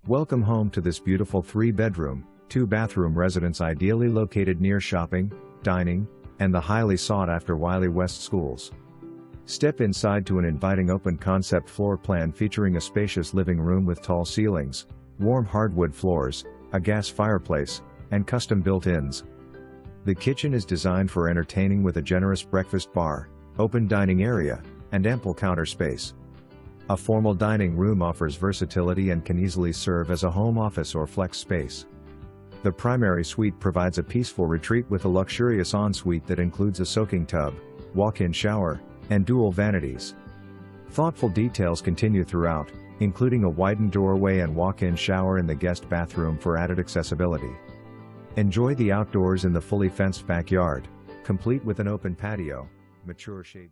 Welcome home to this beautiful 3-bedroom, 2-bathroom residence ideally located near shopping, dining, and the highly sought-after Wylie West schools. Step inside to an inviting open-concept floor plan featuring a spacious living room with tall ceilings, warm hardwood floors, a gas fireplace, and custom built-ins. The kitchen is designed for entertaining with a generous breakfast bar, open dining area, and ample counter space. A formal dining room offers versatility and can easily serve as a home office or flex space. The primary suite provides a peaceful retreat with a luxurious ensuite that includes a soaking tub, walk-in shower, and dual vanities. Thoughtful details continue throughout, including a widened doorway and walk-in shower in the guest bathroom for added accessibility. Enjoy the outdoors in the fully fenced backyard, complete with an open patio, mature shade.